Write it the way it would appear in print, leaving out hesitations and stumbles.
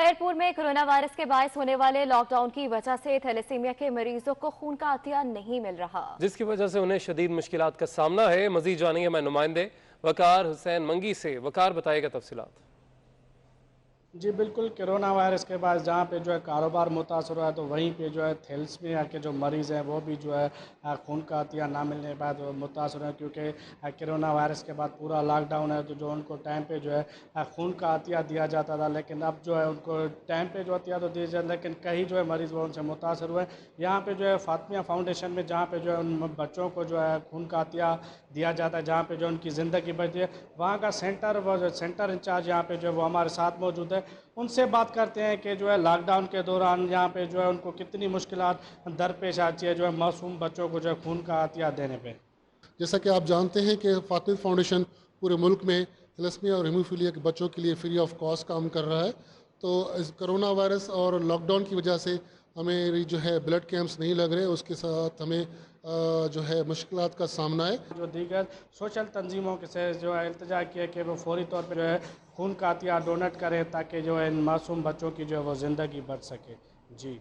खैरपुर में corona virus के बायस होने वाले लॉकडाउन की वजह से थैलेसीमिया के मरीजों को खून का अतिया नहीं मिल रहा, जिसकी वजह से उन्हें शदीद मुश्किलात का सामना है। मजीद जानेंगे मैं नुमाइंदे वकार हुसैन मंगी से। वकार बताएगा तफसीलात। जी बिल्कुल, कोरोना वायरस के बाद जहाँ पे जो है कारोबार मुतासर हुआ है, तो वहीं पे जो है थैलेसीमिया के जो मरीज़ हैं वो भी जो है खून का अतिया ना मिलने के बाद मुतासर हैं, क्योंकि कोरोना वायरस के बाद पूरा लॉकडाउन है। तो जो उनको टाइम पे जो है खून का अतिया दिया जाता था, लेकिन अब जो है उनको टाइम पे जो अतिया तो दिया जाता है, लेकिन कई जो है मरीज़ वो उनसे मुतासर हुए। यहाँ पर जो है फातिमिया फाउंडेशन में जहाँ पर जो है उन बच्चों को जो है खून का अतिया दिया जाता है, जहाँ पर जो उनकी ज़िंदगी बचती है, वहाँ का सेंटर इंचार्ज यहाँ पर जो है वो हमारे साथ मौजूद है। उनसे बात करते हैं कि जो है लॉकडाउन के दौरान यहाँ पे जो है उनको कितनी मुश्किलात दरपेश आती है जो है मासूम बच्चों को जो है खून का अतिया देने पे। जैसा कि आप जानते हैं कि फातिमा फाउंडेशन पूरे मुल्क में थैलेसीमिया और हीमोफीलिया के बच्चों के लिए फ्री ऑफ कॉस्ट काम कर रहा है। तो इस कोरोना वायरस और लॉकडाउन की वजह से हमें जो है ब्लड कैंप्स नहीं लग रहे, उसके साथ हमें जो है मुश्किलात का सामना है। जो दीगर सोशल तंजीमों के से जो है इल्तिजा किया कि वो फौरी तौर पर जो है खून का अतिया डोनेट करें, ताकि जो है इन मासूम बच्चों की जो है वो ज़िंदगी बच सके। जी।